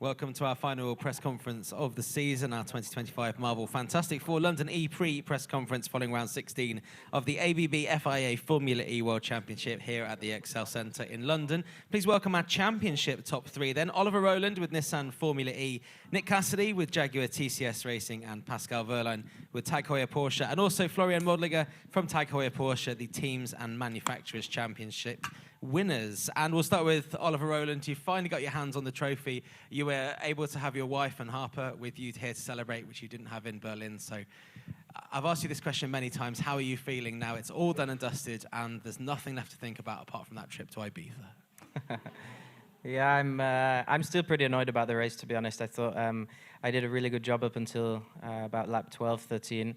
Welcome to our final press conference of the season, our 2025 Marvel Fantastic Four London E-Prix press conference following round 16 of the ABB FIA Formula E World Championship here at the Excel Centre in London. Please welcome our championship top three then. Oliver Rowland with Nissan Formula E, Nick Cassidy with Jaguar TCS Racing, and Pascal Verlaine with Tag Heuer Porsche, and also Florian Modliger from Tag Heuer Porsche, the Teams and Manufacturers Championship winners. And we'll start with Oliver Rowland. You finally got your hands on the trophy. You were able to have your wife and Harper with you here to celebrate, which you didn't have in Berlin. So I've asked you this question many times. How are you feeling now? It's all done and dusted, and there's nothing left to think about apart from that trip to Ibiza. Yeah, I'm still pretty annoyed about the race, to be honest. I thought I did a really good job up until about lap 12, 13.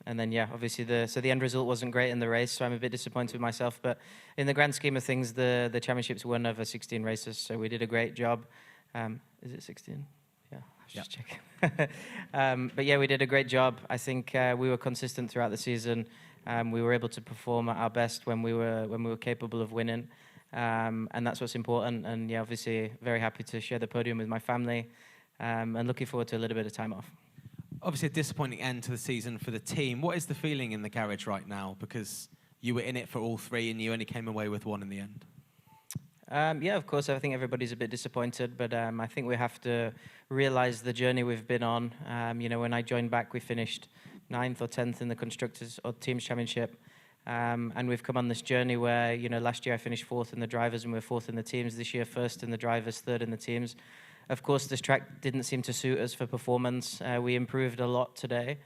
And then, yeah, obviously the end result wasn't great in the race, so I'm a bit disappointed with myself. But in the grand scheme of things, the championships won over 16 races, so we did a great job. Is it 16? Yeah, I should check. But yeah, we did a great job. I think we were consistent throughout the season. We were able to perform at our best when we were capable of winning, and that's what's important. And yeah, obviously very happy to share the podium with my family, and looking forward to a little bit of time off. Obviously a disappointing end to the season for the team. What is the feeling in the garage right now? Because you were in it for all three and you only came away with one in the end. Yeah, of course, I think everybody's a bit disappointed, but I think we have to realize the journey we've been on. You know, when I joined back, we finished 9th or 10th in the Constructors or Teams Championship. And we've come on this journey where, you know, last year I finished 4th in the drivers and we were 4th in the teams. This year, 1st in the drivers, 3rd in the teams. Of course, this track didn't seem to suit us for performance. We improved a lot today.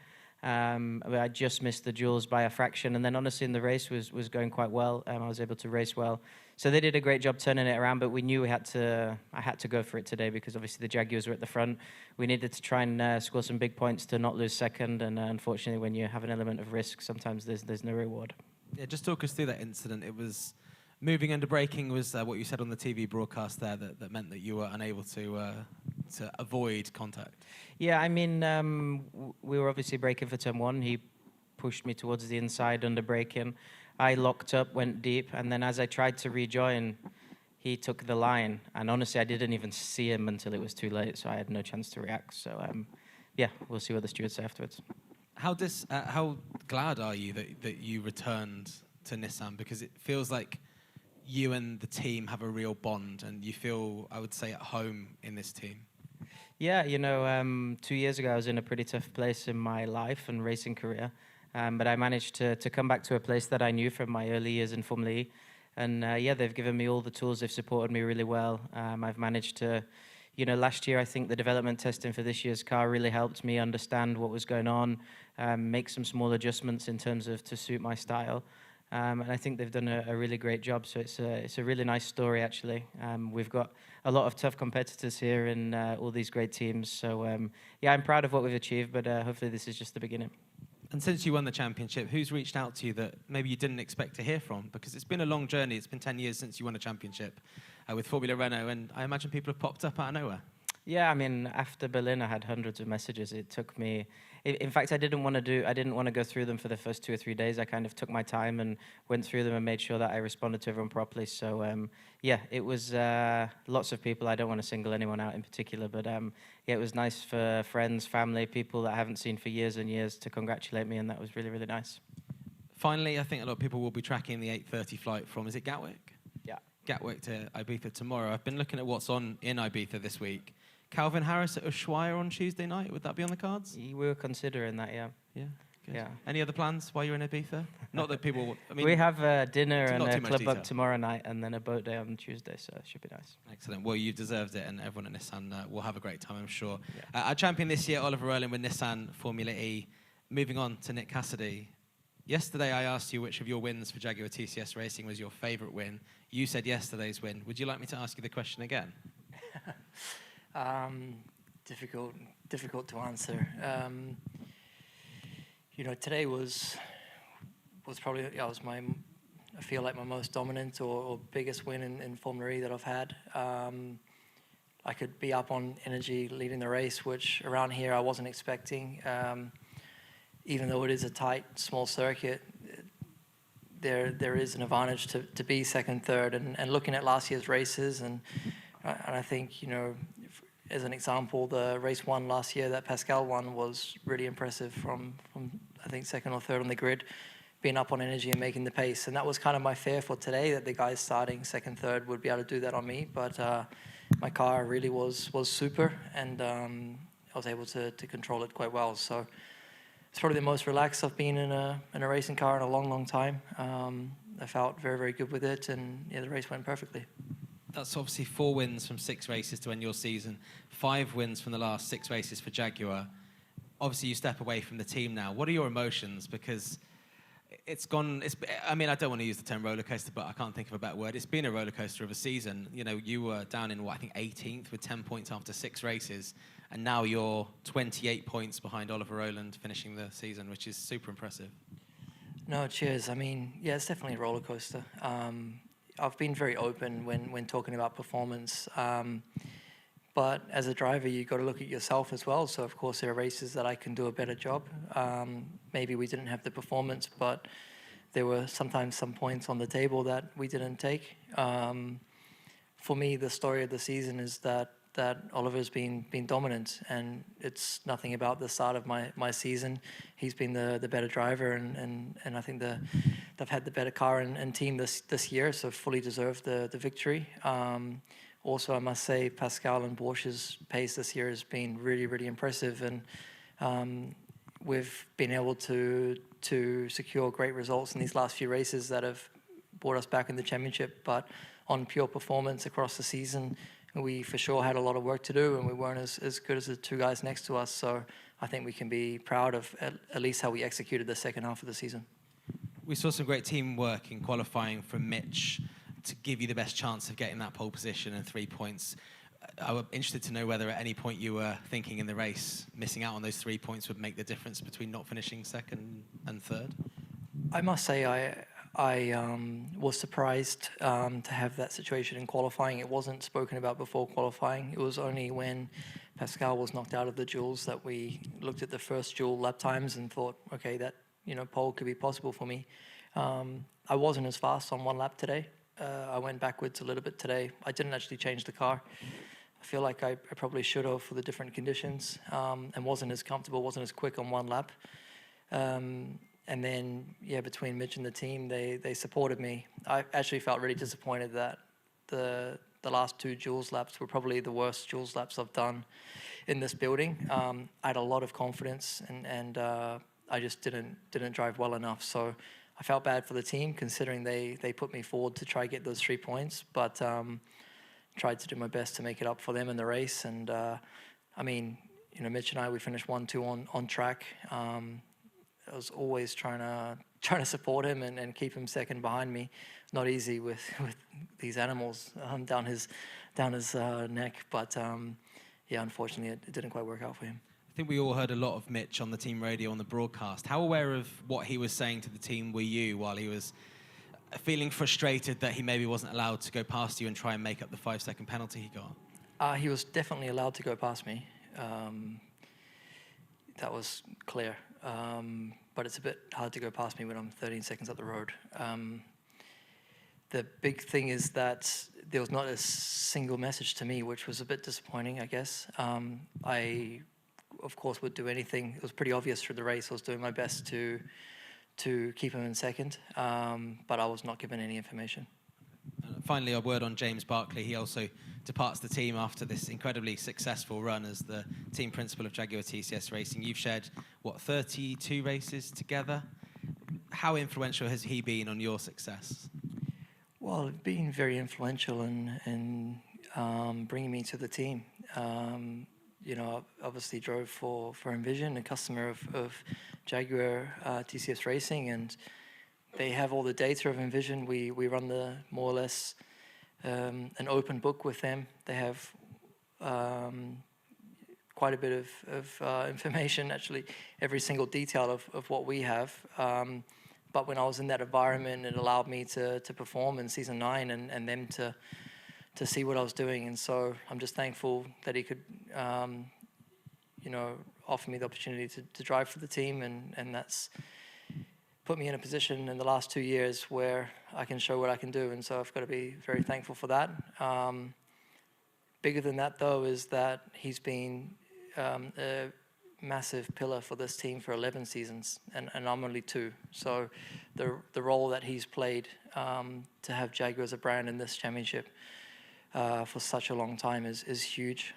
I just missed the duels by a fraction. And then honestly, in the race was going quite well. I was able to race well. So they did a great job turning it around, but we knew I had to go for it today because obviously the Jaguars were at the front. We needed to try and score some big points to not lose second. And unfortunately, when you have an element of risk, sometimes there's no reward. Yeah, just talk us through that incident. It was moving under braking was what you said on the TV broadcast there that meant that you were unable to avoid contact. Yeah, I mean, we were obviously braking for turn 1. He pushed me towards the inside under braking. I locked up, went deep, and then as I tried to rejoin, he took the line. And honestly, I didn't even see him until it was too late, so I had no chance to react. So, yeah, we'll see what the stewards say afterwards. How glad are you that you returned to Nissan? Because it feels like you and the team have a real bond, and you feel, I would say, at home in this team. Yeah, you know, 2 years ago I was in a pretty tough place in my life and racing career, but I managed to come back to a place that I knew from my early years in Formula E, and yeah, they've given me all the tools, they've supported me really well. I've managed to, you know, last year I think the development testing for this year's car really helped me understand what was going on, make some small adjustments in terms of to suit my style. And I think they've done a really great job. So it's a really nice story, actually. We've got a lot of tough competitors here in all these great teams. So, yeah, I'm proud of what we've achieved, but hopefully this is just the beginning. And since you won the championship, who's reached out to you that maybe you didn't expect to hear from? Because it's been a long journey. It's been 10 years since you won a championship with Formula Renault, and I imagine people have popped up out of nowhere. Yeah, I mean, after Berlin, I had hundreds of messages. It took me. In fact, I didn't want to go through them for the first 2 or 3 days. I kind of took my time and went through them and made sure that I responded to everyone properly. So, yeah, it was lots of people. I don't want to single anyone out in particular, but yeah, it was nice for friends, family, people that I haven't seen for years and years to congratulate me, and that was really, really nice. Finally, I think a lot of people will be tracking the 8:30 flight from, is it Gatwick? Yeah. Gatwick to Ibiza tomorrow. I've been looking at what's on in Ibiza this week. Calvin Harris at Ushuaia on Tuesday night. Would that be on the cards? We were considering that, yeah. Yeah. Good. Yeah. Any other plans while you're in Ibiza? Not that people. I mean, we have dinner and a club detail. up tomorrow night, and then a boat day on Tuesday, so it should be nice. Excellent. Well, you've deserved it, and everyone at Nissan will have a great time, I'm sure. Yeah. Our champion this year, Oliver Rowland with Nissan Formula E. Moving on to Nick Cassidy. Yesterday, I asked you which of your wins for Jaguar TCS Racing was your favourite win. You said yesterday's win. Would you like me to ask you the question again? Difficult to answer. You know, today was probably I feel like my most dominant or biggest win in Formula E that I've had. I could be up on energy leading the race, which around here I wasn't expecting. Even though it is a tight, small circuit, there is an advantage to be second, third, and looking at last year's races and I think, you know, as an example, the race one last year that Pascal won was really impressive from I think second or third on the grid, being up on energy and making the pace. And that was kind of my fear for today, that the guys starting second, third would be able to do that on me. But my car really was super, and I was able to control it quite well. So it's probably the most relaxed I've been in a racing car in a long time. I felt very good with it, and yeah, the race went perfectly. That's obviously 4 wins from 6 races to end your season, 5 wins from the last 6 races for Jaguar. Obviously, you step away from the team now. What are your emotions? Because I mean, I don't want to use the term roller coaster, but I can't think of a better word. It's been a roller coaster of a season. You know, you were down in, I think 18th with 10 points after 6 races, and now you're 28 points behind Oliver Rowland finishing the season, which is super impressive. No, cheers. I mean, yeah, it's definitely a roller coaster. I've been very open when talking about performance. But as a driver, you've got to look at yourself as well. So, of course, there are races that I can do a better job. Maybe we didn't have the performance, but there were sometimes some points on the table that we didn't take. For me, the story of the season is that Oliver's been dominant, and it's nothing about the start of my season. He's been the better driver, and I think they've had the better car and team this year, so fully deserved the victory. Also, I must say, Pascal and Porsche's pace this year has been really impressive, and we've been able to secure great results in these last few races that have brought us back in the championship. But on pure performance across the season, we for sure had a lot of work to do, and we weren't as good as the 2 guys next to us. So I think we can be proud of at least how we executed the second half of the season. We saw some great teamwork in qualifying from Mitch to give you the best chance of getting that pole position and 3 points. I was interested to know whether at any point you were thinking in the race missing out on those 3 points would make the difference between not finishing second and third. I must say I was surprised to have that situation in qualifying. It wasn't spoken about before qualifying. It was only when Pascal was knocked out of the duels that we looked at the first duel lap times and thought, okay, that pole could be possible for me. I wasn't as fast on one lap today. I went backwards a little bit today. I didn't actually change the car. I feel like I probably should have for the different conditions, and wasn't as comfortable, wasn't as quick on one lap. And then, yeah, between Mitch and the team, they supported me. I actually felt really disappointed that the last 2 duels laps were probably the worst duels laps I've done in this building. I had a lot of confidence, and I just didn't drive well enough. So I felt bad for the team, considering they put me forward to try get those 3 points, but tried to do my best to make it up for them in the race. And I mean, Mitch and I, we finished 1-2 on track. I was always trying to support him and keep him second behind me. Not easy with these animals down his neck, but yeah, unfortunately, it didn't quite work out for him. I think we all heard a lot of Mitch on the team radio on the broadcast. How aware of what he was saying to the team were you while he was feeling frustrated that he maybe wasn't allowed to go past you and try and make up the 5-second penalty he got? He was definitely allowed to go past me. That was clear. But it's a bit hard to go past me when I'm 13 seconds up the road. The big thing is that there was not a single message to me, which was a bit disappointing, I guess. I, of course, would do anything. It was pretty obvious through the race. I was doing my best to keep him in second, but I was not given any information. Finally, a word on James Barclay. He also departs the team after this incredibly successful run as the team principal of Jaguar TCS Racing. You've shared, 32 races together? How influential has he been on your success? Well, being very influential in bringing me to the team. I obviously drove for Envision, a customer of Jaguar TCS Racing, and they have all the data of Envision. We run the more or less an open book with them. They have quite a bit of information, actually, every single detail of what we have. But when I was in that environment, it allowed me to perform in season 9 and them to see what I was doing. And so I'm just thankful that he could, offer me the opportunity to drive for the team, and that's put me in a position in the last 2 years where I can show what I can do, and so I've got to be very thankful for that. bigger than that, though, is that he's been a massive pillar for this team for 11 seasons, and I'm only 2. So the role that he's played to have Jaguar as a brand in this championship for such a long time is huge.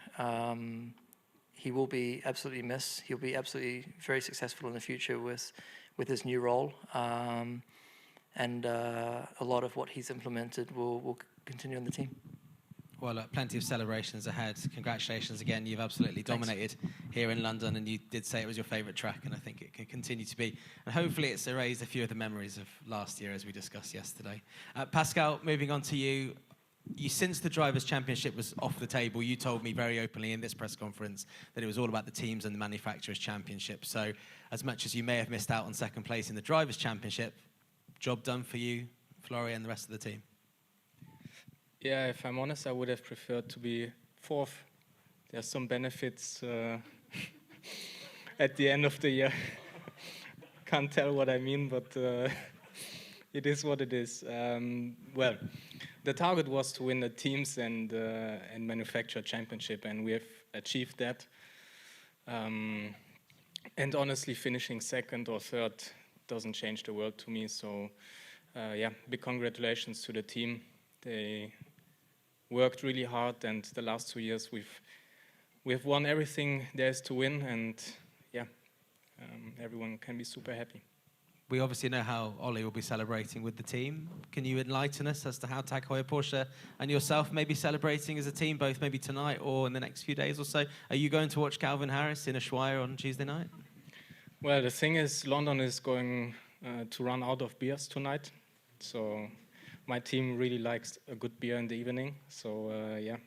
He will be absolutely missed. He'll be absolutely very successful in the future with his new role. And a lot of what he's implemented will continue on the team. Well, plenty of celebrations ahead. Congratulations again. You've absolutely dominated here in London, and you did say it was your favourite track, and I think it can continue to be. And hopefully it's erased a few of the memories of last year, as we discussed yesterday. Pascal, moving on to you. Since the Drivers' Championship was off the table, you told me very openly in this press conference that it was all about the teams and the Manufacturers' Championship. So as much as you may have missed out on second place in the Drivers' Championship, job done for you, Florian, and the rest of the team? Yeah, if I'm honest, I would have preferred to be 4th. There's some benefits at the end of the year. Can't tell what I mean, but it is what it is. Well, the target was to win the teams and manufacturer championship, and we have achieved that. And honestly, finishing 2nd or 3rd doesn't change the world to me. So, yeah, big congratulations to the team. They worked really hard, and the last 2 years we've won everything there is to win, and yeah, everyone can be super happy. We obviously know how Ollie will be celebrating with the team. Can you enlighten us as to how Tag Heuer Porsche and yourself may be celebrating as a team, both maybe tonight or in the next few days or so? Are you going to watch Calvin Harris in Ushuaia on Tuesday night? Well, the thing is, London is going to run out of beers tonight, so my team really likes a good beer in the evening. So yeah,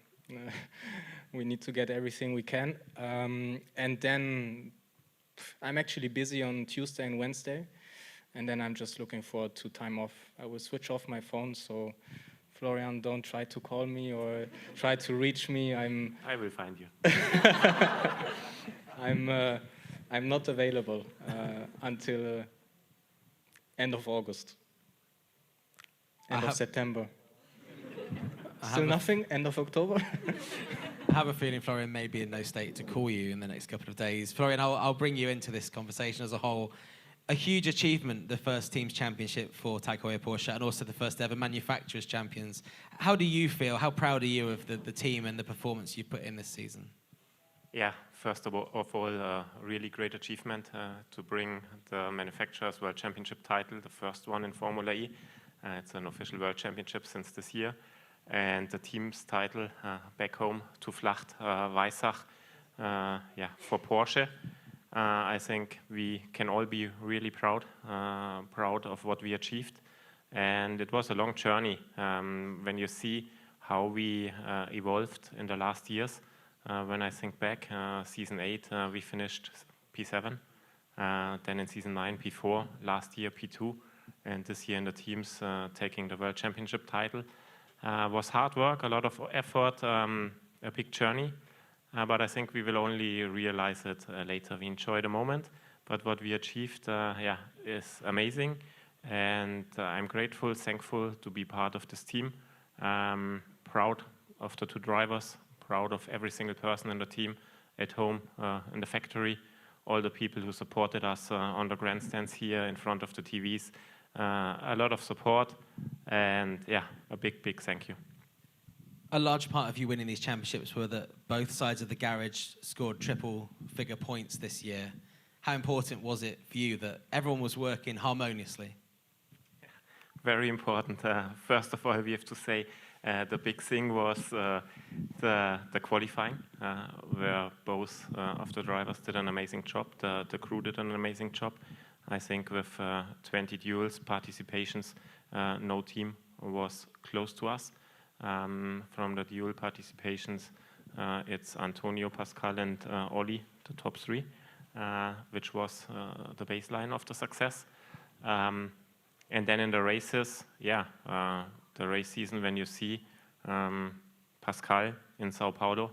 we need to get everything we can. And then I'm actually busy on Tuesday and Wednesday. And then I'm just looking forward to time off. I will switch off my phone, so Florian, don't try to call me or try to reach me. I will find you. I'm not available until end of August, end of September. Still nothing, end of October. I have a feeling Florian may be in no state to call you in the next couple of days. Florian, I'll bring you into this conversation as a whole. A huge achievement, the first team's championship for Tag Heuer Porsche, and also the first ever manufacturers champions. How do you feel? How proud are you of the team and the performance you put in this season? Yeah, first of all, a really great achievement to bring the Manufacturers World Championship title, the first one in Formula E. It's an official World Championship since this year. And the team's title back home to Vlacht, Weissach, for Porsche. I think we can all be really proud of what we achieved. And it was a long journey when you see how we evolved in the last years. When I think back, season 8, we finished P7. Then in season 9, P4. Last year, P2. And this year in the teams taking the World Championship title. Was hard work, a lot of effort, a big journey. But I think we will only realize it later. We enjoy the moment, but what we achieved, is amazing. And I'm grateful, thankful to be part of this team. Proud of the 2 drivers, proud of every single person in the team, at home, in the factory, all the people who supported us on the grandstands here in front of the TVs. A lot of support, and yeah, a big thank you. A large part of you winning these championships were that both sides of the garage scored triple-figure points this year. How important was it for you that everyone was working harmoniously? Very important. First of all, we have to say the big thing was the qualifying, where both of the drivers did an amazing job. The crew did an amazing job. I think with 20 duels participations, no team was close to us. From the dual participations, it's Antonio, Pascal, and Ollie, the top 3, which was the baseline of the success. And then in the races, the race season, when you see Pascal in Sao Paulo,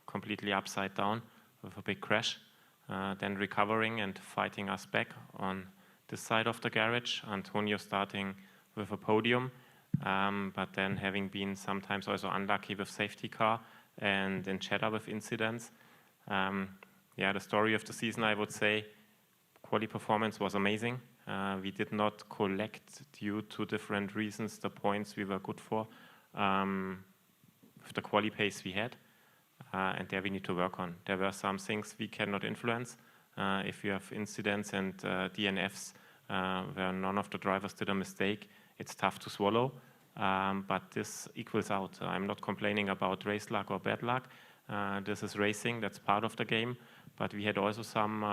completely upside down with a big crash, then recovering and fighting us back on this side of the garage, Antonio starting with a podium, But then having been sometimes also unlucky with safety car and in Cheddar with incidents, the story of the season, I would say, quali performance was amazing. We did not collect, due to different reasons, the points we were good for with the quali pace we had. And there we need to work on. There were some things we cannot influence. If you have incidents and DNFs where none of the drivers did a mistake, it's tough to swallow. But this equals out. I'm not complaining about race luck or bad luck. This is racing, that's part of the game. But we had also some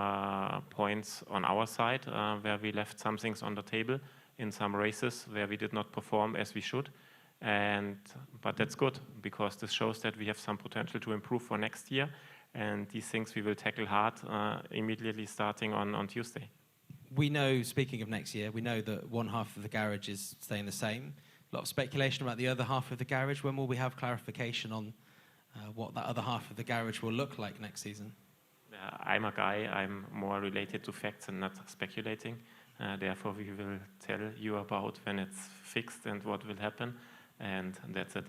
points on our side where we left some things on the table in some races where we did not perform as we should. But that's good, because this shows that we have some potential to improve for next year. And these things we will tackle hard immediately starting on Tuesday. We know, speaking of next year, we know that one half of the garage is staying the same. A lot of speculation about the other half of the garage. When will we have clarification on what that other half of the garage will look like next season? I'm a guy, I'm more related to facts and not speculating. Therefore, we will tell you about when it's fixed and what will happen, and that's it.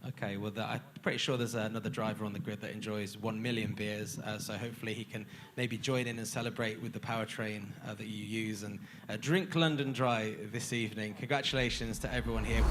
Okay, well, I'm pretty sure there's another driver on the grid that enjoys 1 million beers, so hopefully he can maybe join in and celebrate with the powertrain that you use and drink London dry this evening. Congratulations to everyone here.